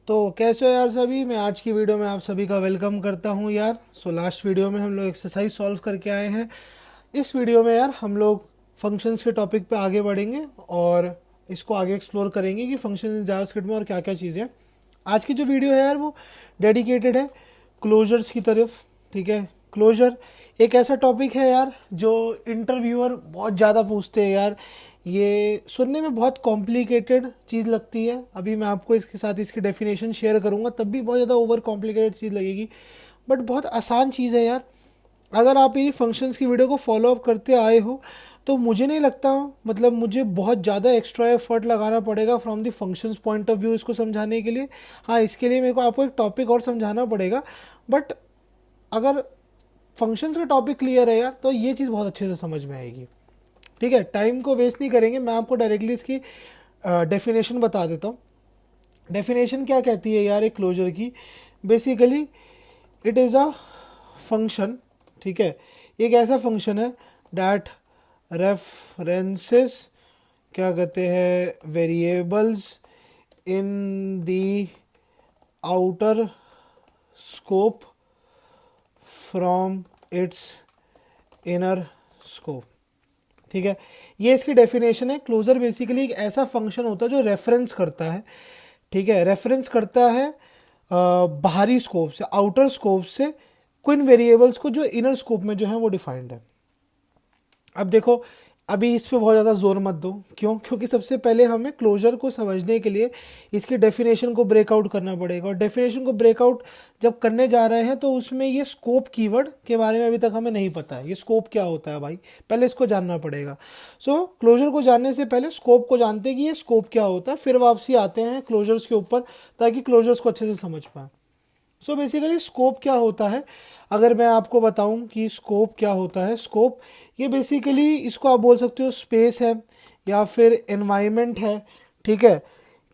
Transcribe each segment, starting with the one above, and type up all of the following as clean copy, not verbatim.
तो कैसे हो यार सभी। मैं आज की वीडियो में आप सभी का वेलकम करता हूं यार। लास्ट वीडियो में हम लोग एक्सरसाइज सॉल्व करके आए हैं। इस वीडियो में यार हम लोग फंक्शंस के टॉपिक पे आगे बढ़ेंगे और इसको आगे एक्सप्लोर करेंगे कि फंक्शन इन जावास्क्रिप्ट में और क्या क्या चीज़ें हैं। आज की जो वीडियो है यार वो डेडिकेटेड है क्लोजर्स की तरफ। ठीक है, क्लोजर एक ऐसा टॉपिक है यार जो इंटरव्यूअर बहुत ज़्यादा पूछते हैं यार। ये सुनने में बहुत कॉम्प्लिकेटेड चीज़ लगती है। अभी मैं आपको इसके साथ इसकी डेफिनेशन शेयर करूँगा, तब भी बहुत ज़्यादा ओवर कॉम्प्लिकेटेड चीज़ लगेगी, बट बहुत आसान चीज़ है यार। अगर आप मेरी फंक्शंस की वीडियो को फॉलो अप करते आए हो तो मुझे नहीं लगता, मतलब मुझे बहुत ज़्यादा एक्स्ट्रा एफर्ट लगाना पड़ेगा from the functions point of view इसको समझाने के लिए। हाँ, इसके लिए मेरे को आपको एक टॉपिक और समझाना पड़ेगा, बट अगर फंक्शंस का टॉपिक क्लियर है यार तो ये चीज़ बहुत अच्छे से समझ में आएगी। ठीक है, टाइम को वेस्ट नहीं करेंगे, मैं आपको डायरेक्टली इसकी डेफिनेशन बता देता हूँ। डेफिनेशन क्या कहती है यार एक क्लोजर की? Basically it is a function. ठीक है, एक ऐसा फंक्शन है डैट रेफरेंसेस, क्या कहते हैं, variables in the outer scope from its inner scope. ठीक है, ये इसकी डेफिनेशन है। क्लोजर बेसिकली एक ऐसा फंक्शन होता है जो रेफरेंस करता है। ठीक है, रेफरेंस करता है बाहरी स्कोप से, आउटर स्कोप से, क्विन वेरिएबल्स को जो इनर स्कोप में जो है वो डिफाइंड है। अब देखो, अभी इस पे बहुत ज़्यादा जोर मत दो। क्यों? क्योंकि सबसे पहले हमें क्लोजर को समझने के लिए इसकी डेफिनेशन को ब्रेकआउट करना पड़ेगा, और डेफिनेशन को ब्रेकआउट जब करने जा रहे हैं तो उसमें ये स्कोप कीवर्ड के बारे में अभी तक हमें नहीं पता है। ये स्कोप क्या होता है भाई, पहले इसको जानना पड़ेगा। क्लोजर को जानने से पहले स्कोप को जानते हैं कि ये स्कोप क्या होता है, फिर वापसी आते हैं क्लोजर्स के ऊपर ताकि क्लोजर्स को अच्छे से समझ पाए। बेसिकली स्कोप क्या होता है, अगर मैं आपको बताऊं कि स्कोप क्या होता है। स्कोप ये बेसिकली, इसको आप बोल सकते हो स्पेस है या फिर एनवायरनमेंट है। ठीक है,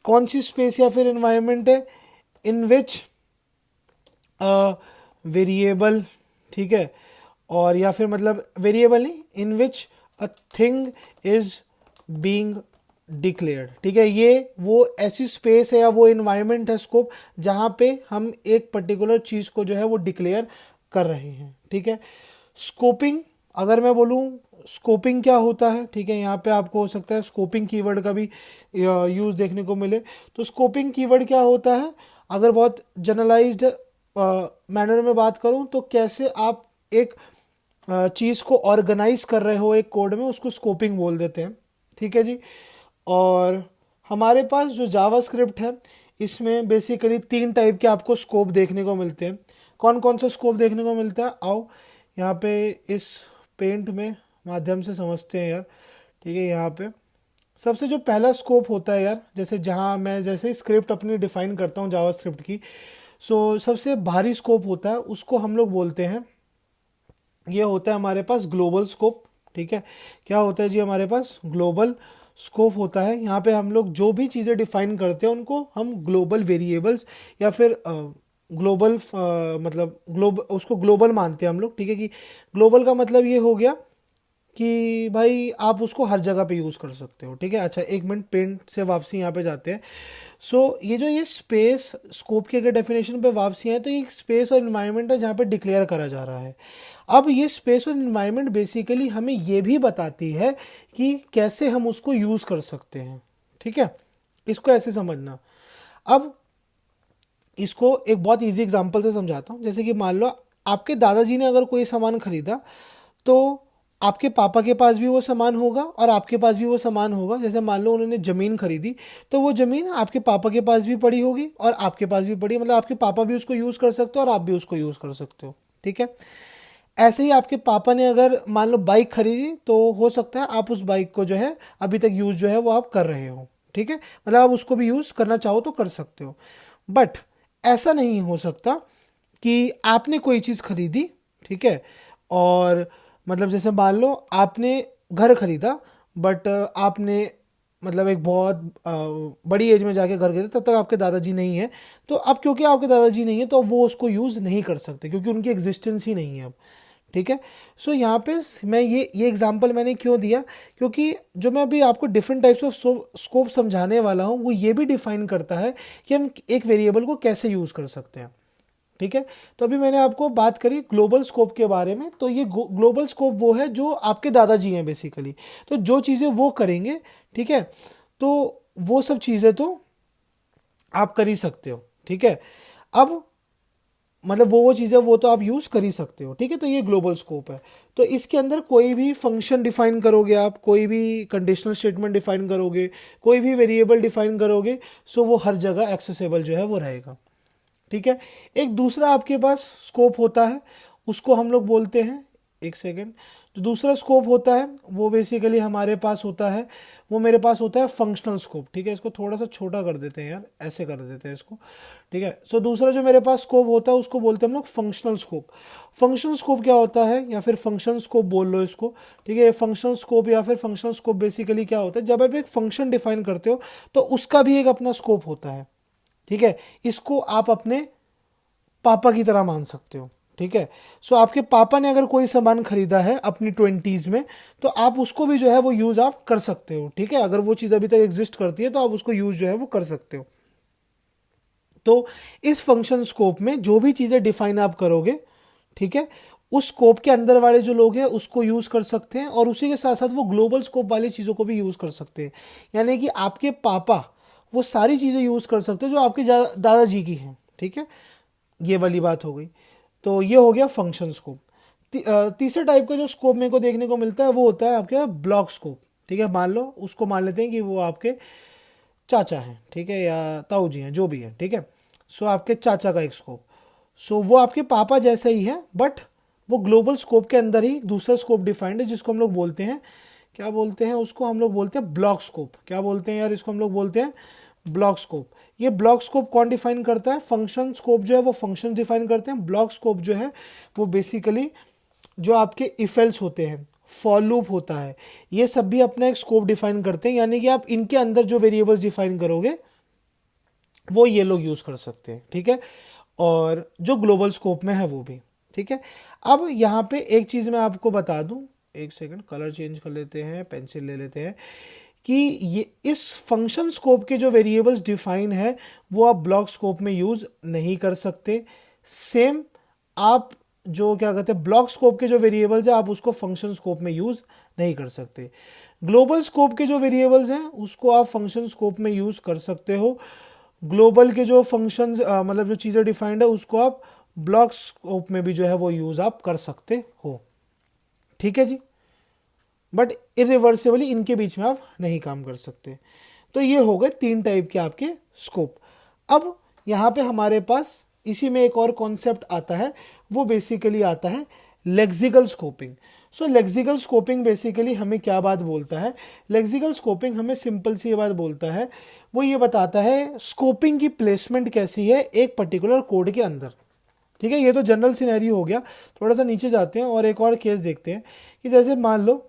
कौन सी स्पेस या फिर एनवायरनमेंट है? इन विच वेरिएबल, ठीक है, और या फिर मतलब वेरिएबल नहीं, in which a thing is being declared. ठीक है, ये वो ऐसी स्पेस है या वो इन्वायरमेंट है, स्कोप, जहाँ पे हम एक पर्टिकुलर चीज़ को जो है वो डिक्लेयर कर रहे हैं। ठीक है, स्कोपिंग, अगर मैं बोलूँ स्कोपिंग क्या होता है, ठीक है, यहाँ पे आपको हो सकता है स्कोपिंग कीवर्ड का भी यूज़ देखने को मिले। तो स्कोपिंग कीवर्ड क्या होता है, अगर बहुत जनरलाइज्ड मैनर में बात करूँ तो कैसे आप एक चीज़ को ऑर्गेनाइज कर रहे हो एक कोड में, उसको स्कोपिंग बोल देते हैं। ठीक है जी। और हमारे पास जो जावास्क्रिप्ट है इसमें बेसिकली 3 टाइप के आपको स्कोप देखने को मिलते हैं। कौन कौन सा स्कोप देखने को मिलता है, आओ यहाँ पे इस पेंट में माध्यम से समझते हैं यार। ठीक है, यहाँ पे सबसे जो पहला स्कोप होता है यार, जैसे जहाँ मैं जैसे स्क्रिप्ट अपनी डिफाइन करता हूँ जावास्क्रिप्ट की, सबसे भारी स्कोप होता है, उसको हम लोग बोलते हैं, ये होता है हमारे पास ग्लोबल स्कोप। ठीक है, क्या होता है जी, हमारे पास ग्लोबल स्कोप होता है। यहाँ पे हम लोग जो भी चीज़ें डिफाइन करते हैं उनको हम ग्लोबल वेरिएबल्स या फिर ग्लोबल मतलब उसको ग्लोबल मानते हैं हम लोग। ठीक है, कि ग्लोबल का मतलब ये हो गया कि भाई आप उसको हर जगह पे यूज़ कर सकते हो। ठीक है, अच्छा एक मिनट, पेंट से वापसी यहाँ पे जाते हैं। ये जो ये स्पेस स्कोप की अगर डेफिनेशन पे वापसी है तो ये स्पेस और इन्वायरमेंट है जहाँ पे डिक्लेयर करा जा रहा है। अब ये स्पेस और इन्वायरमेंट बेसिकली हमें ये भी बताती है कि कैसे हम उसको यूज़ कर सकते हैं। ठीक है, इसको ऐसे समझना। अब इसको एक बहुत इजी एग्जांपल से समझाता हूँ। जैसे कि मान लो आपके दादाजी ने अगर कोई सामान खरीदा तो आपके पापा के पास भी वो सामान होगा और आपके पास भी वो सामान होगा। जैसे मान लो उन्होंने ज़मीन खरीदी तो वो ज़मीन आपके पापा के पास भी पड़ी होगी और आपके पास भी पड़ी, मतलब आपके पापा भी उसको यूज़ कर सकते हो और आप भी उसको यूज़ कर सकते हो। ठीक है, ऐसे ही आपके पापा ने अगर मान लो बाइक खरीदी तो हो सकता है आप उस बाइक को जो है अभी तक यूज़ जो है वो आप कर रहे हो। ठीक है, मतलब आप उसको भी यूज़ करना चाहो तो कर सकते हो। बट ऐसा नहीं हो सकता कि आपने कोई चीज़ खरीदी, ठीक है, और मतलब जैसे मान लो आपने घर खरीदा, बट आपने मतलब एक बहुत बड़ी एज में जाके घर खरीदा, तब तक आपके दादाजी नहीं है। तो अब क्योंकि आपके दादाजी नहीं है तो वो उसको यूज़ नहीं कर सकते क्योंकि उनकी एग्जिस्टेंस ही नहीं है अब। ठीक है। सो यहाँ पे मैं ये एग्जांपल मैंने क्यों दिया, क्योंकि जो मैं अभी आपको डिफरेंट टाइप्स ऑफ स्कोप समझाने वाला हूँ वो ये भी डिफाइन करता है कि हम एक वेरिएबल को कैसे यूज़ कर सकते हैं। ठीक है। तो अभी मैंने आपको बात करी ग्लोबल स्कोप के बारे में, तो ये ग्लोबल स्कोप वो है जो आपके दादाजी हैं बेसिकली, तो जो चीज़ें वो करेंगे, ठीक है, तो वो सब चीज़ें तो आप कर ही सकते हो। ठीक है। अब मतलब वो चीज़ें वो तो आप यूज़ कर ही सकते हो। ठीक है। तो ये ग्लोबल स्कोप है। तो इसके अंदर कोई भी फंक्शन डिफाइन करोगे आप, कोई भी कंडीशनल स्टेटमेंट डिफाइन करोगे, कोई भी वेरिएबल डिफाइन करोगे, सो वो हर जगह एक्सेसिबल जो है वो रहेगा। ठीक है। एक दूसरा आपके पास स्कोप होता है, उसको हम लोग बोलते हैं, एक सेकेंड, जो दूसरा स्कोप होता है वो बेसिकली हमारे पास होता है, वो मेरे पास होता है फंक्शनल स्कोप। ठीक है। इसको थोड़ा सा छोटा कर देते हैं यार, ऐसे कर देते हैं इसको। ठीक है। सो दूसरा जो मेरे पास स्कोप होता है उसको बोलते हैं हम लोग फंक्शनल स्कोप। फंक्शनल स्कोप क्या होता है, या फिर फंक्शन स्कोप बोल लो इसको। ठीक है। फंक्शनल स्कोप या फिर फंक्शनल स्कोप बेसिकली क्या होता है, जब आप एक फंक्शन डिफाइन करते हो तो उसका भी एक अपना स्कोप होता है। ठीक है। इसको आप अपने पापा की तरह मान सकते हो। ठीक है। सो आपके पापा ने अगर कोई सामान खरीदा है अपनी 20s में, तो आप उसको भी जो है वो यूज आप कर सकते हो। ठीक है। अगर वो चीज अभी तक एग्जिस्ट करती है तो आप उसको यूज जो है वो कर सकते हो। तो इस फंक्शन स्कोप में जो भी चीजें डिफाइन आप करोगे, ठीक है, उस स्कोप के अंदर वाले जो लोग हैं उसको यूज कर सकते हैं, और उसी के साथ साथ वो ग्लोबल स्कोप वाली चीजों को भी यूज कर सकते हैं। यानी कि आपके पापा वो सारी चीजें यूज कर सकते हैं जो आपके दादाजी की हैं। ठीक है। ये वाली बात हो गई। तो ये हो गया फंक्शन स्कोप। तीसरे टाइप का जो स्कोप मेरे को देखने को मिलता है वो होता है आपके ब्लॉक स्कोप। ठीक है। मान लो उसको मान लेते हैं कि वो आपके चाचा हैं, ठीक है, या ताऊ जी हैं, जो भी है। ठीक है। सो आपके चाचा का एक स्कोप, सो वो आपके पापा जैसा ही है, बट वो ग्लोबल स्कोप के अंदर ही दूसरा स्कोप डिफाइंड है, जिसको हम लोग बोलते हैं, क्या बोलते हैं उसको, हम लोग बोलते हैं ब्लॉक स्कोप। क्या बोलते हैं यार इसको, हम लोग बोलते हैं ब्लॉक स्कोप। ये ब्लॉक स्कोप कौन डिफाइन करता है, फंक्शन स्कोप जो है वो फंक्शन डिफाइन करते हैं। ब्लॉक स्कोप जो है वो बेसिकली जो आपके इफ एल्स होते हैं, फॉर लूप होता है, ये सब भी अपना एक स्कोप डिफाइन करते हैं। यानी कि आप इनके अंदर जो वेरिएबल्स डिफाइन करोगे वो ये लोग यूज कर सकते हैं। ठीक है। और जो ग्लोबल स्कोप में है वो भी। ठीक है। अब यहाँ पे एक चीज मैं आपको बता दूं, एक सेकंड, कलर चेंज कर लेते हैं, पेंसिल ले लेते हैं, कि ये इस फंक्शन स्कोप के जो वेरिएबल्स डिफाइन है वो आप ब्लॉक स्कोप में यूज नहीं कर सकते। सेम आप जो क्या कहते हैं ब्लॉक स्कोप के जो वेरिएबल्स है आप उसको फंक्शन स्कोप में यूज नहीं कर सकते। ग्लोबल स्कोप के जो वेरिएबल्स हैं उसको आप फंक्शन स्कोप में यूज कर सकते हो। ग्लोबल के जो फंक्शन मतलब जो चीजें डिफाइंड है उसको आप ब्लॉक स्कोप में भी जो है वो यूज आप कर सकते हो। ठीक है जी। बट इरिवर्सिबली इनके बीच में आप नहीं काम कर सकते। तो ये हो गए तीन टाइप के आपके स्कोप। अब यहां पे हमारे पास इसी में एक और कॉन्सेप्ट आता है, वो बेसिकली आता है लेक्सिकल स्कोपिंग। सो लेक्सिकल स्कोपिंग बेसिकली हमें क्या बात बोलता है, लेक्सिकल स्कोपिंग हमें सिंपल सी ये बात बोलता है, वो ये बताता है स्कोपिंग की प्लेसमेंट कैसी है एक पर्टिकुलर कोड के अंदर। ठीक है। ये तो जनरल सिनेरियो हो गया। थोड़ा सा नीचे जाते हैं और एक और केस देखते हैं कि जैसे मान लो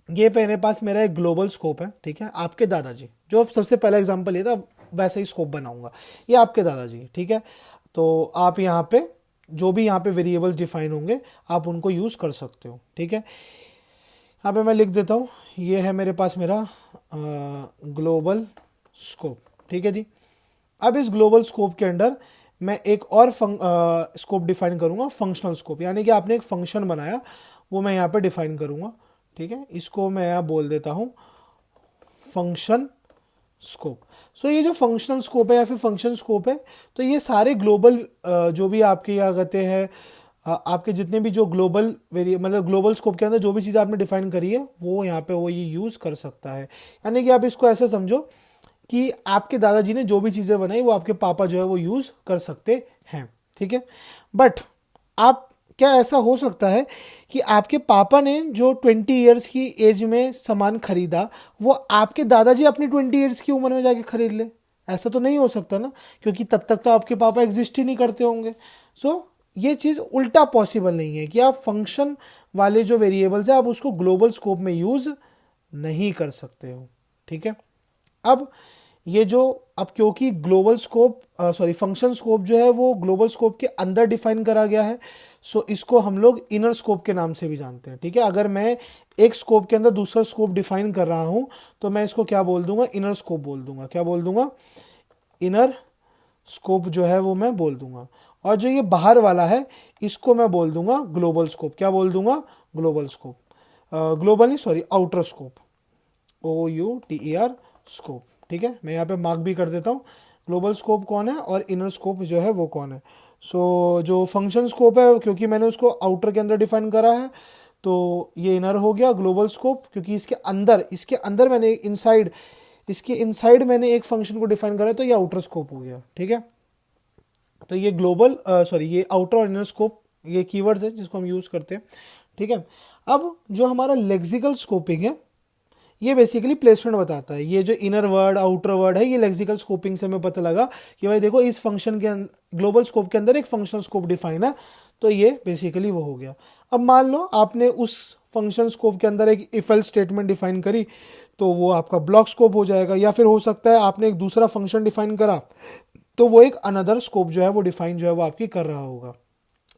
ये मेरे पास मेरा एक ग्लोबल स्कोप है। ठीक है। आपके दादाजी, जो सबसे पहला एग्जांपल लिया था वैसा ही स्कोप बनाऊंगा, ये आपके दादाजी। ठीक है। तो आप यहाँ पे जो भी यहाँ पे वेरिएबल्स डिफाइन होंगे आप उनको यूज कर सकते हो। ठीक है। यहाँ पे मैं लिख देता हूँ, ये है मेरे पास मेरा ग्लोबल स्कोप। ठीक है जी। अब इस ग्लोबल स्कोप के अंदर मैं एक और स्कोप डिफाइन करूंगा, फंक्शनल स्कोप। यानी कि आपने एक फंक्शन बनाया वो मैं यहाँ पे डिफाइन करूंगा। ठीक है। इसको मैं यहाँ बोल देता हूँ फंक्शन स्कोप। सो ये जो फंक्शनल स्कोप है या फिर फंक्शन स्कोप है, तो ये सारे ग्लोबल जो भी आपके क्या कहते हैं आपके जितने भी जो ग्लोबल मतलब ग्लोबल स्कोप के अंदर जो भी चीज़ आपने डिफाइन करी है वो यहाँ पे वो ये यूज़ कर सकता है। यानी कि आप इसको ऐसे समझो कि आपके दादाजी ने जो भी चीज़ें बनाई वो आपके पापा जो है वो यूज़ कर सकते हैं। ठीक है। बट आप क्या ऐसा हो सकता है कि आपके पापा ने जो 20 ईयर्स की एज में सामान खरीदा वो आपके दादाजी अपनी 20 ईयर्स की उम्र में जाके खरीद ले? ऐसा तो नहीं हो सकता ना, क्योंकि तब तक तो आपके पापा एग्जिस्ट ही नहीं करते होंगे। सो ये चीज़ उल्टा पॉसिबल नहीं है कि आप फंक्शन वाले जो वेरिएबल्स है आप उसको ग्लोबल स्कोप में यूज नहीं कर सकते हो। ठीक है। अब ये जो अब क्योंकि ग्लोबल स्कोप फंक्शन स्कोप जो है वो ग्लोबल स्कोप के अंदर डिफाइन करा गया है, सो इसको हम लोग इनर स्कोप के नाम से भी जानते हैं। ठीक है, अगर मैं एक स्कोप के अंदर दूसरा स्कोप डिफाइन कर रहा हूं तो मैं इसको क्या बोल दूंगा, इनर स्कोप बोल दूंगा। क्या बोल दूंगा, इनर स्कोप जो है वो मैं बोल दूंगा। और जो ये बाहर वाला है इसको मैं बोल दूंगा ग्लोबल स्कोप। क्या बोल दूंगा, ग्लोबल स्कोप, ग्लोबल नहीं sorry outer scope, OUTER scope. ठीक है, मैं यहाँ पे मार्क भी कर देता हूँ ग्लोबल स्कोप कौन है और इनर स्कोप जो है वो कौन है। सो जो फंक्शन स्कोप है क्योंकि मैंने उसको आउटर के अंदर डिफाइन करा है तो ये इनर हो गया। ग्लोबल स्कोप क्योंकि इसके अंदर मैंने इनसाइड, इसके इनसाइड मैंने एक फंक्शन को डिफाइन करा है तो ये आउटर स्कोप हो गया। ठीक है, तो ये ग्लोबल ये आउटर और इनर स्कोप ये कीवर्ड्स है जिसको हम यूज करते हैं। ठीक है, अब जो हमारा लेक्सिकल स्कोपिंग है ये बेसिकली प्लेसमेंट बताता है। ये जो इनर वर्ड आउटर वर्ड है ये लेक्सिकल स्कोपिंग से हमें पता लगा कि भाई देखो इस फंक्शन के ग्लोबल स्कोप के अंदर एक फंक्शनल स्कोप डिफाइन है, तो ये बेसिकली वो हो गया। अब मान लो आपने उस फंक्शन स्कोप के अंदर एक इफ एल्स स्टेटमेंट डिफाइन करी तो वो आपका ब्लॉक स्कोप हो जाएगा, या फिर हो सकता है आपने एक दूसरा फंक्शन डिफाइन करा तो वो एक अनदर स्कोप जो है वो डिफाइन जो है वो आपकी कर रहा होगा।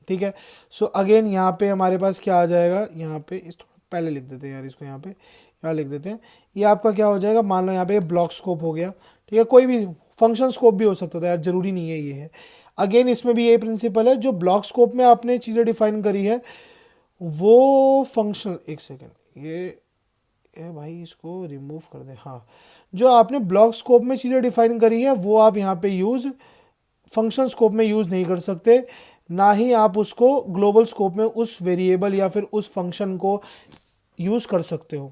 ठीक है, सो अगेन यहाँ पे हमारे पास क्या आ जाएगा, यहाँ पे इस थोड़ा पहले लिख देते हैं यार, इसको यहाँ पे यहाँ लिख देते हैं। ये आपका क्या हो जाएगा, मान लो यहाँ पे ब्लॉक स्कोप हो गया। ठीक है, कोई भी फंक्शन स्कोप भी हो सकता था यार, जरूरी नहीं है ये है। अगेन इसमें भी ये प्रिंसिपल है, जो ब्लॉक स्कोप में आपने चीज़ें डिफाइन करी है वो फंक्शनल, एक सेकेंड ये भाई इसको रिमूव कर दे। हाँ, जो आपने ब्लॉक स्कोप में चीज़ें डिफाइन करी है वो आप यहाँ पे यूज़ फंक्शन स्कोप में यूज़ नहीं कर सकते, ना ही आप उसको ग्लोबल स्कोप में उस वेरिएबल या फिर उस फंक्शन को यूज़ कर सकते हो।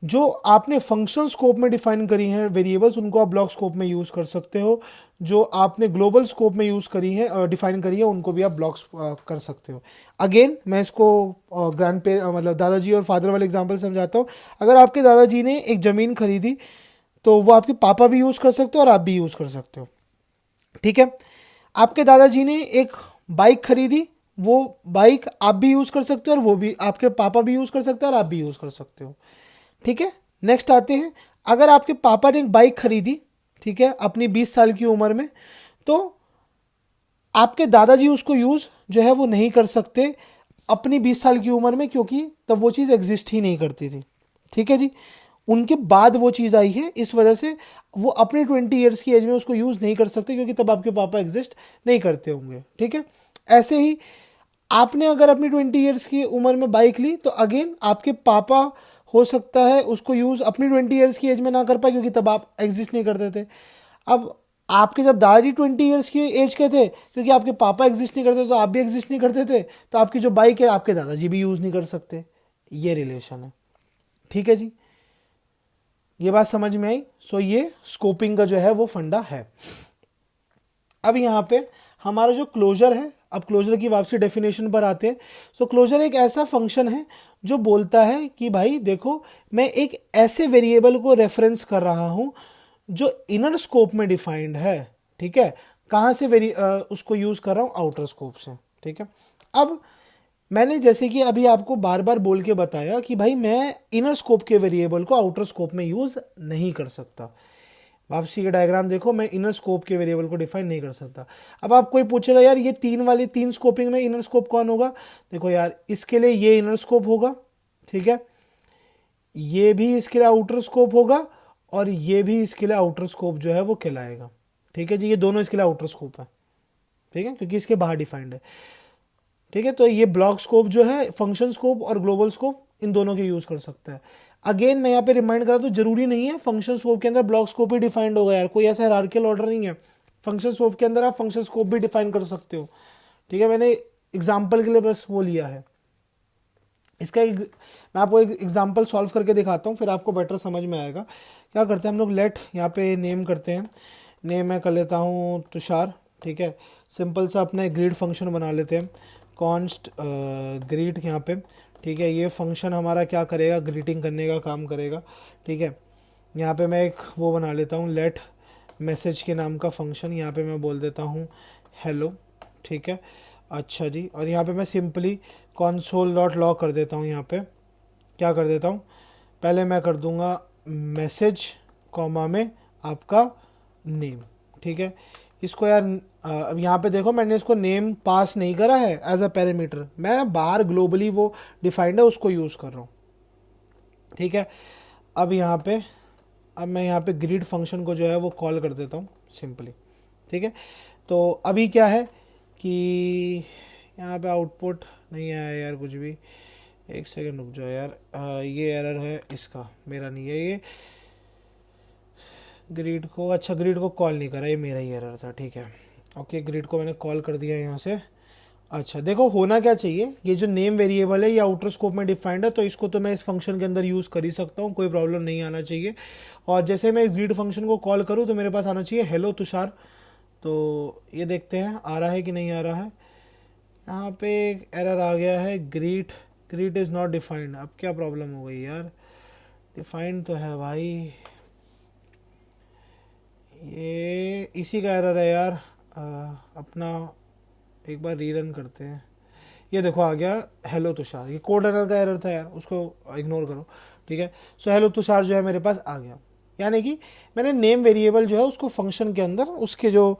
जो आपने फंक्शन स्कोप में डिफाइन करी हैं वेरिएबल्स उनको आप ब्लॉक स्कोप में यूज़ कर सकते हो, जो आपने ग्लोबल स्कोप में यूज़ करी है डिफाइन करी है उनको भी आप ब्लॉक्स कर सकते हो। अगेन मैं इसको ग्रैंड पे मतलब दादाजी और फादर वाले एग्जांपल समझाता हूँ। अगर आपके दादाजी ने एक ज़मीन खरीदी तो वो आपके पापा भी यूज़ कर सकते हो और आप भी यूज़ कर सकते हो। ठीक है, आपके दादाजी ने एक बाइक खरीदी, वो बाइक आप भी यूज़ कर सकते हो और वो भी आपके पापा भी यूज़ कर सकते हो और आप भी यूज़ कर सकते हो। ठीक है, नेक्स्ट आते हैं, अगर आपके पापा ने एक बाइक खरीदी, ठीक है, अपनी 20 साल की उम्र में, तो आपके दादाजी उसको यूज़ जो है वो नहीं कर सकते अपनी 20 साल की उम्र में, क्योंकि तब वो चीज़ एग्जिस्ट ही नहीं करती थी। ठीक है जी, उनके बाद वो चीज़ आई है, इस वजह से वो अपने 20 ईयर्स की एज में उसको यूज़ नहीं कर सकते क्योंकि तब आपके पापा एग्जिस्ट नहीं करते होंगे। ठीक है, ऐसे ही आपने अगर अपनी 20 ईयर्स की उम्र में बाइक ली तो अगेन आपके पापा हो सकता है उसको यूज़ अपनी 20 ईयर्स की एज में ना कर पाए क्योंकि तब आप एग्जिस्ट नहीं करते थे। अब आपके जब दादाजी 20 ईयर्स की एज के थे, क्योंकि आपके पापा एग्जिस्ट नहीं करते तो आप भी एग्जिस्ट नहीं करते थे, तो आपकी जो बाइक है आपके दादाजी भी यूज़ नहीं कर सकते। ये रिलेशन है। ठीक है जी, ये बात समझ में आई। सो ये स्कोपिंग का जो है वो फंडा है। अब यहाँ पे हमारा जो क्लोजर है, अब क्लोजर की वापसी डेफिनेशन पर आते हैं। सो क्लोजर एक ऐसा फंक्शन है जो बोलता है कि भाई देखो मैं एक ऐसे वेरिएबल को रेफरेंस कर रहा हूं जो इनर स्कोप में डिफाइंड है। ठीक है, कहाँ से उसको यूज कर रहा हूं, आउटर स्कोप से। ठीक है, अब मैंने जैसे कि अभी आपको बार बार बोल के बताया कि भाई मैं इनर स्कोप के वेरिएबल को आउटर स्कोप में यूज नहीं कर सकता। वापसी का डायग्राम देखो, मैं इनर स्कोप के वेरिएबल को डिफाइन नहीं कर सकता। अब आप कोई पूछेगा यार ये तीन स्कोपिंग में इनर स्कोप कौन होगा, देखो यार इसके लिए ये इनर स्कोप होगा, ठीक है, ये भी इसके लिए आउटर स्कोप होगा और ये भी इसके लिए आउटर स्कोप जो है वो कहलाएगा। ठीक है जी, ये दोनों इसके लिए आउटर स्कोप है। ठीक है, क्योंकि इसके बाहर डिफाइंड है। ठीक है, तो ये ब्लॉक स्कोप जो है फंक्शन स्कोप और ग्लोबल स्कोप इन दोनों के यूज कर सकता है। अगेन मैं यहाँ पे रिमाइंड करा, तो जरूरी नहीं है फंक्शन स्कोप के अंदर ब्लॉक स्कोप ही डिफाइंड होगा यार, कोई ऐसा हायरार्किकल ऑर्डर नहीं है। फंक्शन स्कोप के अंदर आप फंक्शन स्कोप भी डिफाइन कर सकते हो। ठीक है, मैंने एग्जाम्पल के लिए बस वो लिया है। इसका मैं आपको एक एग्जाम्पल सॉल्व करके दिखाता हूँ, फिर आपको बेटर समझ में आएगा। क्या करते हैं हम लोग, लेट यहाँ पे नेम करते हैं, नेम मैं कर लेता हूँ तुषार। ठीक है, सिंपल सा अपना एक ग्रीड फंक्शन बना लेते हैं, कॉन्स्ट ग्रीट यहाँ पे। ठीक है, ये फंक्शन हमारा क्या करेगा, ग्रीटिंग करने का काम करेगा। ठीक है, यहाँ पे मैं एक वो बना लेता हूँ, लेट मैसेज के नाम का फंक्शन, यहाँ पे मैं बोल देता हूँ हेलो। ठीक है, अच्छा जी, और यहाँ पे मैं सिंपली console.log कर देता हूँ। यहाँ पे क्या कर देता हूँ, पहले मैं कर दूंगा मैसेज कॉमा में आपका नेम। ठीक है, इसको यार अब यहाँ पे देखो मैंने इसको नेम पास नहीं करा है एज अ पैरामीटर, मैं बाहर ग्लोबली वो डिफाइंड है उसको यूज़ कर रहा हूँ। ठीक है, अब यहाँ पे अब मैं यहाँ पे ग्रीड फंक्शन को जो है वो कॉल कर देता हूँ सिंपली। ठीक है, तो अभी क्या है कि यहाँ पे आउटपुट नहीं आया यार कुछ भी, एक सेकंड रुक जाओ यार, ये एरर है इसका, मेरा नहीं है ये। ग्रिड को, अच्छा ग्रिड को कॉल नहीं करा, ये मेरा ही एरर था। ठीक है, ओके, ग्रिड को मैंने कॉल कर दिया यहाँ से। अच्छा देखो होना क्या चाहिए, ये जो नेम वेरिएबल है ये आउटर स्कोप में डिफाइंड है, तो इसको तो मैं इस फंक्शन के अंदर यूज़ कर ही सकता हूँ, कोई प्रॉब्लम नहीं आना चाहिए। और जैसे मैं इस ग्रिड फंक्शन को कॉल करूँ तो मेरे पास आना चाहिए हेलो तुषार। तो ये देखते हैं आ रहा है कि नहीं आ रहा है। यहाँ पे एक एरर आ गया है, greet greet is not defined. अब क्या प्रॉब्लम हो गई यार, डिफाइंड तो है भाई, ये इसी का एरर है यार। अपना एक बार रीरन करते हैं, ये देखो आ गया हेलो तुषार, ये कोड एरर का एरर था यार, उसको इग्नोर करो। ठीक है, सो हेलो तुषार जो है मेरे पास आ गया, यानी कि मैंने नेम वेरिएबल जो है उसको फंक्शन के अंदर उसके जो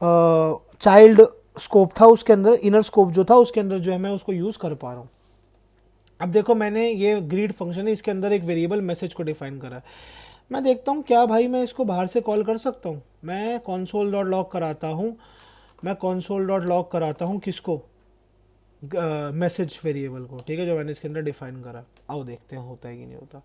चाइल्ड स्कोप था उसके अंदर, इनर स्कोप जो था उसके अंदर जो है मैं उसको यूज़ कर पा रहा हूँ। अब देखो मैंने ये ग्रीड फंक्शन है, इसके अंदर एक वेरिएबल मैसेज को डिफाइन करा है। मैं देखता हूँ क्या भाई मैं इसको बाहर से कॉल कर सकता हूँ। मैं console डॉट लॉग कराता हूँ, मैं console डॉट लॉग कराता हूँ किसको, मैसेज वेरिएबल को। ठीक है, जो मैंने इसके अंदर डिफाइन करा, आओ देखते हैं होता है कि नहीं होता।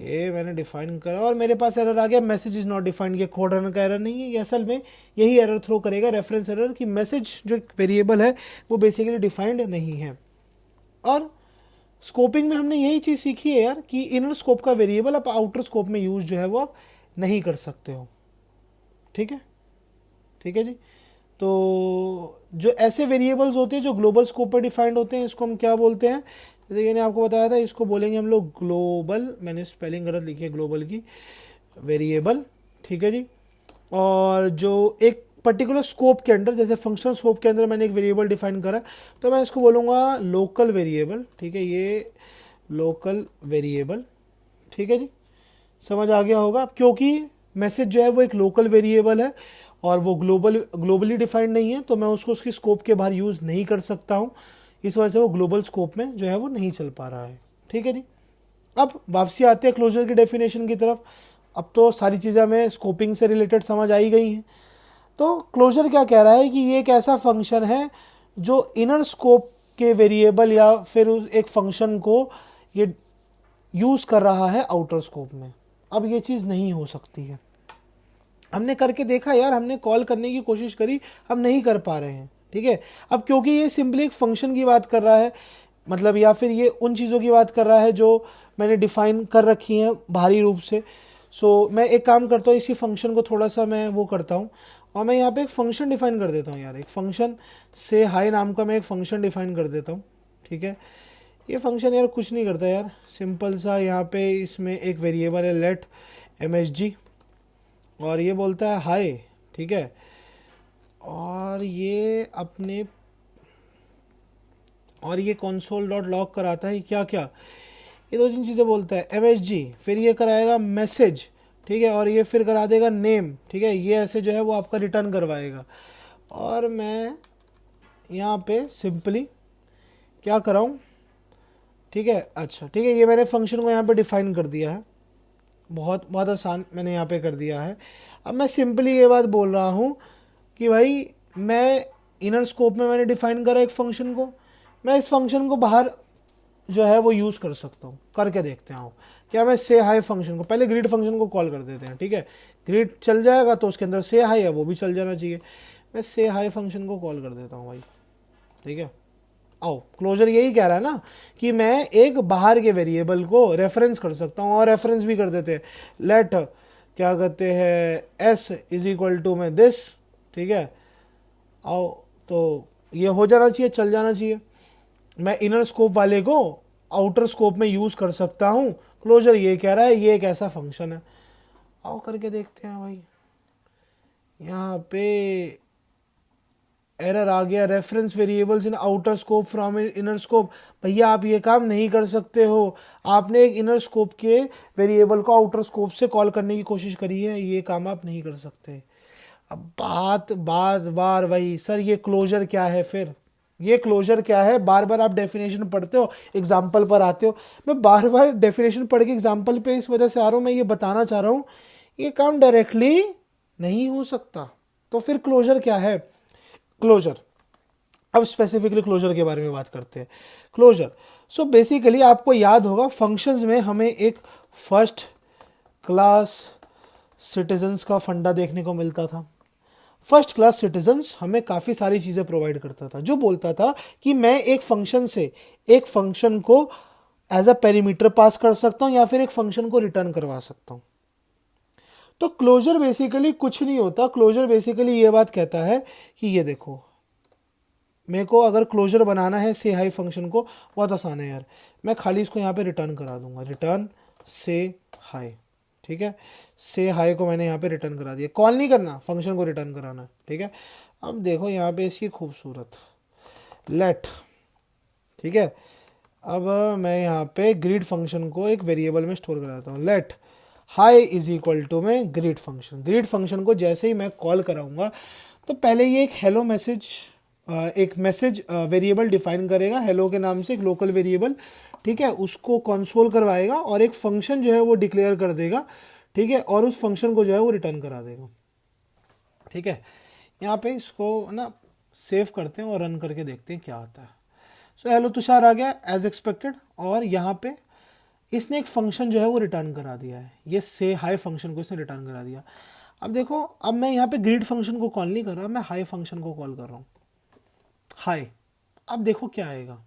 ये मैंने डिफाइन करा और मेरे पास एरर आ गया, मैसेज इज नॉट डिफाइंड। ये कोड रन का एरर नहीं है, ये असल में यही एरर थ्रो करेगा, रेफरेंस एरर, कि मैसेज जो वेरिएबल है वो बेसिकली डिफाइंड नहीं है। और स्कोपिंग में हमने यही चीज़ सीखी है यार कि इनर स्कोप का वेरिएबल आप आउटर स्कोप में यूज जो है वो आप नहीं कर सकते हो। ठीक है, ठीक है जी। तो जो ऐसे वेरिएबल्स होते हैं जो ग्लोबल स्कोप पर डिफाइंड होते हैं, इसको हम क्या बोलते हैं, जैसे मैंने आपको बताया था, इसको बोलेंगे हम लोग ग्लोबल, मैंने स्पेलिंग गलत लिखी है ग्लोबल की, वेरिएबल। ठीक है जी। और जो एक पर्टिकुलर स्कोप के अंदर, जैसे फंक्शनल स्कोप के अंदर मैंने एक वेरिएबल डिफाइन करा, तो मैं इसको बोलूँगा लोकल वेरिएबल। ठीक है, ये लोकल वेरिएबल। ठीक है जी, समझ आ गया होगा, क्योंकि मैसेज जो है वो एक लोकल वेरिएबल है और वो ग्लोबली डिफाइंड नहीं है, तो मैं उसको उसकी स्कोप के बाहर यूज़ नहीं कर सकता हूँ, इस वजह से वो ग्लोबल स्कोप में जो है वो नहीं चल पा रहा है। ठीक है जी। अब वापसी आते हैं क्लोजर की डेफिनेशन की तरफ। अब तो सारी चीज़ें हमें स्कोपिंग से रिलेटेड समझ आई गई हैं। तो क्लोजर क्या कह रहा है कि ये एक ऐसा फंक्शन है जो इनर स्कोप के वेरिएबल या फिर एक फंक्शन को ये यूज़ कर रहा है आउटर स्कोप में। अब ये चीज़ नहीं हो सकती है, हमने करके देखा यार, हमने कॉल करने की कोशिश करी, हम नहीं कर पा रहे हैं। ठीक है, अब क्योंकि ये सिंपली एक फंक्शन की बात कर रहा है, मतलब या फिर ये उन चीज़ों की बात कर रहा है जो मैंने डिफाइन कर रखी हैं बाहरी रूप से। सो मैं एक काम करता हूँ, इसी फंक्शन को थोड़ा सा मैं वो करता हूँ और मैं यहाँ पे एक फंक्शन डिफाइन कर देता हूँ यार, एक फंक्शन से हाई नाम का मैं एक फंक्शन डिफाइन कर देता हूँ। ठीक है, ये फंक्शन यार कुछ नहीं करता यार, सिंपल सा यहाँ पे इसमें एक वेरिएबल है लेट msg और ये बोलता है हाई। ठीक है, और ये कंसोल डॉट लॉग कराता है क्या क्या, ये दो तीन चीज़ें बोलता है, msg, फिर ये कराएगा मैसेज। ठीक है, और ये फिर करा देगा नेम। ठीक है, ये ऐसे जो है वो आपका रिटर्न करवाएगा। और मैं यहाँ पे सिंपली क्या कराऊँ, ठीक है, अच्छा ठीक है, ये मैंने फंक्शन को यहाँ पे डिफाइन कर दिया है, बहुत बहुत आसान मैंने यहाँ पे कर दिया है। अब मैं सिंपली ये बात बोल रहा हूँ कि भाई मैं इनर स्कोप में मैंने डिफाइन करा एक फंक्शन को, मैं इस फंक्शन को बाहर जो है वो यूज़ कर सकता हूँ, करके देखते हैं। क्या मैं से हाई फंक्शन को, पहले ग्रिड फंक्शन को कॉल कर देते हैं। ठीक है, ग्रिड चल जाएगा तो उसके अंदर से हाई है वो भी चल जाना चाहिए, मैं से हाई फंक्शन को कॉल कर देता हूँ भाई। ठीक है, आओ क्लोजर यही कह रहा है ना कि मैं एक बाहर के वेरिएबल को रेफरेंस कर सकता हूँ, और रेफरेंस भी कर देते हैं, लेट क्या कहते हैं s इज इक्वल टू में दिस। ठीक है, आओ तो ये हो जाना चाहिए, चल जाना चाहिए, मैं इनर स्कोप वाले को आउटर स्कोप में यूज कर सकता हूँ। क्लोजर ये कह रहा है ये एक ऐसा फंक्शन है, आओ करके देखते हैं भाई। यहाँ पे एरर आ गया, reference variables in outer scope from inner scope. भैया आप ये काम नहीं कर सकते हो, आपने एक इनर स्कोप के वेरिएबल को आउटर स्कोप से कॉल करने की कोशिश करी है, ये काम आप नहीं कर सकते। अब बात बार बार वही, सर ये क्लोजर क्या है, फिर ये क्लोजर क्या है? बार बार आप डेफिनेशन पढ़ते हो, एग्जाम्पल पर आते हो। मैं बार बार डेफिनेशन पढ़ के एग्जाम्पल पे इस वजह से आ रहा हूँ, मैं ये बताना चाह रहा हूँ ये काम डायरेक्टली नहीं हो सकता। तो फिर क्लोजर क्या है? क्लोजर, अब स्पेसिफिकली क्लोजर के बारे में बात करते हैं। क्लोजर, सो बेसिकली आपको याद होगा फंक्शंस में हमें एक फर्स्ट क्लास सिटीजन्स का फंडा देखने को मिलता था। फर्स्ट क्लास सिटीजन्स हमें काफ़ी सारी चीज़ें प्रोवाइड करता था, जो बोलता था कि मैं एक फंक्शन से एक फंक्शन को एज अ पेरीमीटर पास कर सकता हूँ या फिर एक फंक्शन को रिटर्न करवा सकता हूँ। तो क्लोजर बेसिकली कुछ नहीं होता, क्लोजर बेसिकली ये बात कहता है कि ये देखो, मेरे को अगर क्लोजर बनाना है से हाई फंक्शन को, बहुत आसान है यार, मैं खाली इसको यहाँ पे रिटर्न करा दूंगा, रिटर्न से हाई। ठीक है, से हाई को मैंने यहाँ पे रिटर्न करा दिया, कॉल नहीं करना, फंक्शन को रिटर्न कराना है। ठीक है, अब देखो यहाँ पे इसकी खूबसूरत लेट। ठीक है, अब मैं यहाँ पे ग्रीड फंक्शन को एक वेरिएबल में स्टोर कराता हूँ, let hi is equal to में ग्रीड फंक्शन। ग्रीड फंक्शन को जैसे ही मैं कॉल कराऊंगा तो पहले ये एक हेलो मैसेज, एक मैसेज वेरिएबल डिफाइन करेगा हेलो के नाम से, एक लोकल वेरिएबल। ठीक है, उसको कंसोल करवाएगा और एक फंक्शन जो है वो डिक्लेयर कर देगा। ठीक है, और उस फंक्शन को जो है वो रिटर्न करा देगा। ठीक है, यहाँ पे इसको ना सेव करते हैं और रन करके देखते हैं क्या आता है। सो हेलो तुषार आ गया एज एक्सपेक्टेड, और यहाँ पे इसने एक फंक्शन जो है वो रिटर्न करा दिया है, ये से हाई फंक्शन को इसने रिटर्न करा दिया। अब देखो, अब मैं यहाँ पे ग्रीड फंक्शन को कॉल नहीं कर रहा, मैं हाई फंक्शन को कॉल कर रहा हूँ, हाई। अब देखो क्या आएगा,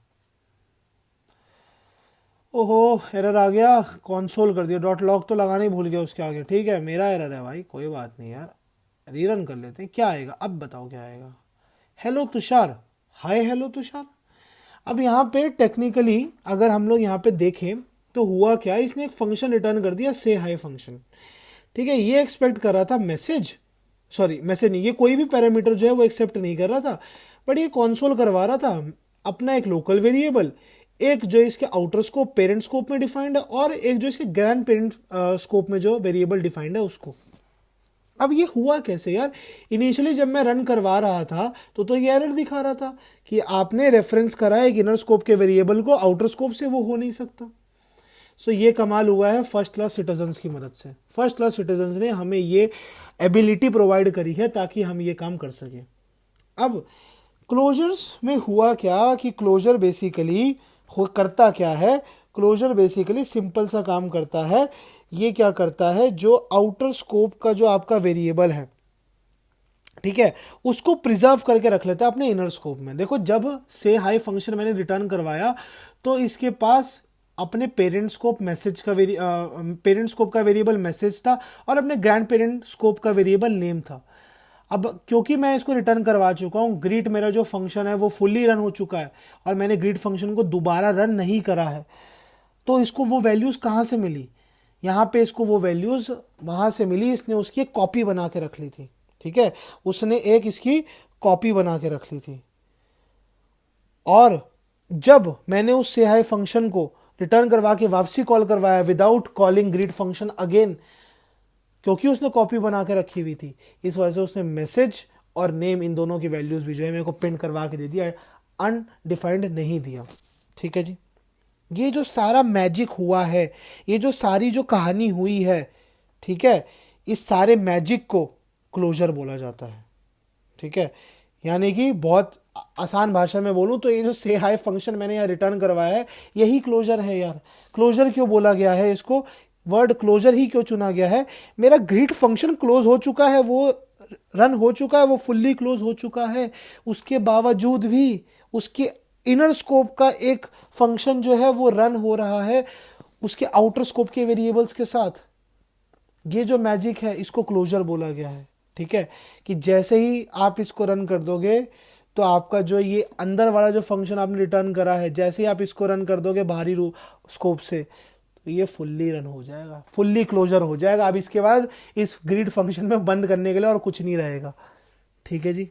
ओहो एरर आ गया, कंसोल कर दिया, डॉट लॉग तो लगाना ही भूल गया उसके आगे। ठीक है, मेरा एरर है भाई, कोई बात नहीं यार, रीरन कर लेते हैं, क्या आएगा अब बताओ क्या आएगा। Hello Tushar, hi hello Tushar. अब यहाँ पे टेक्निकली अगर हम लोग यहाँ पे देखें तो हुआ क्या, इसने एक फंक्शन रिटर्न कर दिया, से हाई फंक्शन। ठीक है, ये एक्सपेक्ट कर रहा था मैसेज, सॉरी मैसेज नहीं, ये कोई भी पैरामीटर जो है वो एक्सेप्ट नहीं कर रहा था, बट ये कंसोल करवा रहा था अपना एक लोकल वेरिएबल, एक जो इसके आउटर स्कोप पेरेंट स्कोप में डिफाइंड है, और एक जो इसके ग्रैंड पेरेंट स्कोप में जो वेरिएबल डिफाइंड है उसको। अब ये हुआ कैसे यार, इनिशियली जब मैं रन करवा रहा था तो ये एरर दिखा रहा था कि आपने रेफरेंस करा है एक इनर स्कोप के वेरिएबल को आउटर स्कोप से, वो हो नहीं सकता। सो ये कमाल हुआ है फर्स्ट क्लास सिटीजन्स की मदद से। फर्स्ट क्लास सिटीजन्स ने हमें ये एबिलिटी प्रोवाइड करी है ताकि हम ये काम कर सकें। अब क्लोजर्स में हुआ क्या कि क्लोजर बेसिकली करता क्या है, क्लोजर बेसिकली सिंपल सा काम करता है। ये क्या करता है, जो आउटर स्कोप का जो आपका वेरिएबल है, ठीक है, उसको प्रिजर्व करके रख लेता है अपने इनर स्कोप में। देखो, जब से हाई फंक्शन मैंने रिटर्न करवाया तो इसके पास अपने पेरेंट स्कोप मैसेज का पेरेंट स्कोप का वेरिएबल मैसेज था और अपने ग्रैंड पेरेंट स्कोप का वेरिएबल नेम था। अब क्योंकि मैं इसको रिटर्न करवा चुका हूँ, ग्रीड मेरा जो फंक्शन है वो फुल्ली रन हो चुका है और मैंने ग्रीड फंक्शन को दोबारा रन नहीं करा है, तो इसको वो वैल्यूज कहाँ से मिली, यहाँ पे इसको वो वैल्यूज वहां से मिली, इसने उसकी एक कॉपी बना के रख ली थी। ठीक है, उसने एक इसकी कॉपी बना के रख ली थी, और जब मैंने उस से हाई फंक्शन को रिटर्न करवा के वापसी कॉल करवाया without calling greet function again, क्योंकि उसने कॉपी बना के रखी हुई थी, इस वजह से उसने मैसेज और नेम इन दोनों की वैल्यूज भी जो है मेरे को प्रिंट करवा के दे दिया, अनडिफाइंड नहीं दिया। ठीक है जी, ये जो सारा मैजिक हुआ है, ये जो सारी जो कहानी हुई है, ठीक है, इस सारे मैजिक को क्लोजर बोला जाता है। ठीक है, यानी कि बहुत आसान भाषा में बोलूं तो ये जो से हाई फंक्शन मैंने यहाँ रिटर्न करवाया है यही क्लोजर है यार। क्लोजर क्यों बोला गया है इसको, वर्ड क्लोजर ही क्यों चुना गया है, मेरा ग्रीड फंक्शन क्लोज हो चुका है, वो रन हो चुका है, वो फुल्ली क्लोज हो चुका है, उसके बावजूद भी उसके इनर स्कोप का एक फंक्शन जो है वो रन हो रहा है उसके आउटर स्कोप के वेरिएबल्स के साथ। ये जो मैजिक है इसको क्लोजर बोला गया है। ठीक है, कि जैसे ही आप इसको रन कर दोगे तो आपका जो ये अंदर वाला जो फंक्शन आपने रिटर्न करा है, जैसे ही आप इसको रन कर दोगे बाहरी स्कोप से, तो ये फुल्ली रन हो जाएगा, फुल्ली क्लोजर हो जाएगा। अब इसके बाद इस ग्रिड फंक्शन में बंद करने के लिए और कुछ नहीं रहेगा। ठीक है जी,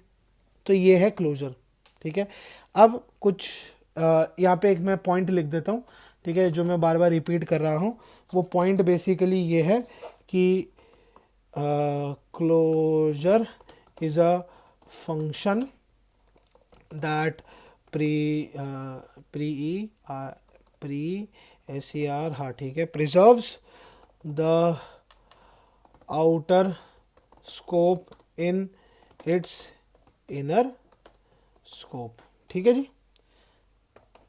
तो ये है क्लोजर। ठीक है, अब कुछ यहाँ पे एक मैं पॉइंट लिख देता हूँ, ठीक है, जो मैं बार बार रिपीट कर रहा हूँ। वो पॉइंट बेसिकली ये है कि closure is a function that pre s हाँ ठीक है, preserves the outer scope in its inner scope. ठीक है जी,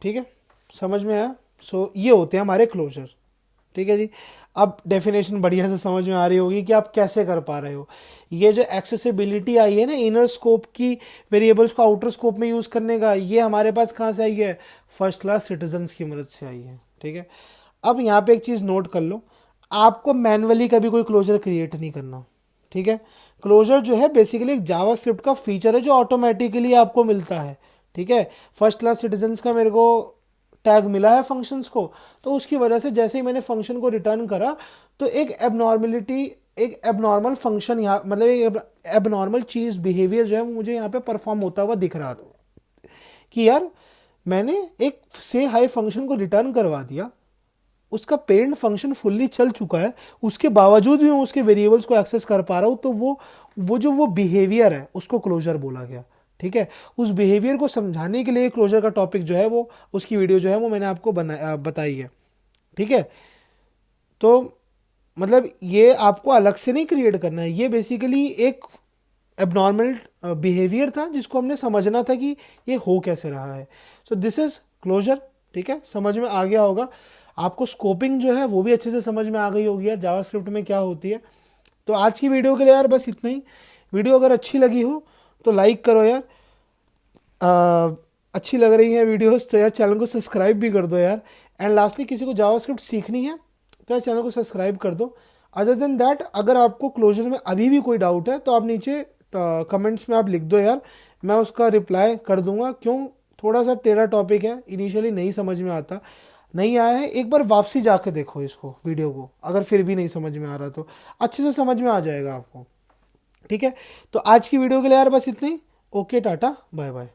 ठीक है, समझ में आया। सो ये होते हैं हमारे क्लोजर। ठीक है जी, अब डेफिनेशन बढ़िया से समझ में आ रही होगी कि आप कैसे कर पा रहे हो। ये जो एक्सेसिबिलिटी आई है ना इनर स्कोप की वेरिएबल्स को आउटर स्कोप में यूज करने का, ये हमारे पास कहाँ से आई है? फर्स्ट क्लास सिटीजन्स की मदद से आई है। ठीक है, अब यहाँ पे एक चीज नोट कर लो, आपको मैनुअली कभी कोई क्लोजर क्रिएट नहीं करना। ठीक है, क्लोजर जो है बेसिकली एक जावास्क्रिप्ट का फीचर है जो ऑटोमेटिकली आपको मिलता है। ठीक है, फर्स्ट क्लास सिटीजन्स का मेरे को टैग मिला है फंक्शंस को, तो उसकी वजह से जैसे ही मैंने फंक्शन को रिटर्न करा तो एक एबनॉर्मल फंक्शन यहाँ, मतलब एक एबनॉर्मल चीज बिहेवियर जो है मुझे यहाँ पे परफॉर्म होता हुआ दिख रहा था कि यार मैंने एक से हाई फंक्शन को रिटर्न करवा दिया, उसका पेरेंट फंक्शन फुल्ली चल चुका है, उसके बावजूद भी मैं उसके वेरिएबल्स को एक्सेस कर पा रहा हूं, तो वो बिहेवियर है उसको क्लोजर बोला गया। ठीक है, उस बिहेवियर को समझाने के लिए क्लोजर का टॉपिक जो है वो, उसकी वीडियो जो है वो मैंने आपको बताई है। ठीक है, तो मतलब ये आपको अलग से नहीं क्रिएट करना है, ये बेसिकली एक एबनॉर्मल बिहेवियर था जिसको हमने समझना था कि ये हो कैसे रहा है। So this is closure. ठीक है, समझ में आ गया होगा आपको। स्कोपिंग जो है वो भी अच्छे से समझ में आ गई होगी यार जावास्क्रिप्ट में क्या होती है। तो आज की वीडियो के लिए यार बस इतना ही। वीडियो अगर अच्छी लगी हो तो लाइक करो यार, अच्छी लग रही है वीडियोस तो यार चैनल को सब्सक्राइब भी कर दो यार। एंड लास्टली किसी को जावास्क्रिप्ट सीखनी है तो यार चैनल को सब्सक्राइब कर दो। अदर देन दैट, अगर आपको क्लोजर में अभी भी कोई डाउट है तो आप नीचे कमेंट्स में आप लिख दो यार, मैं उसका रिप्लाई कर दूंगा। क्यों, थोड़ा सा टेढ़ा टॉपिक है, इनिशियली नहीं समझ में आता, नहीं आया है, एक बार वापसी जाके देखो इसको वीडियो को, अगर फिर भी नहीं समझ में आ रहा तो अच्छे से समझ में आ जाएगा आपको। ठीक है, तो आज की वीडियो के लिए यार बस इतना ही। ओके, टाटा, बाय बाय।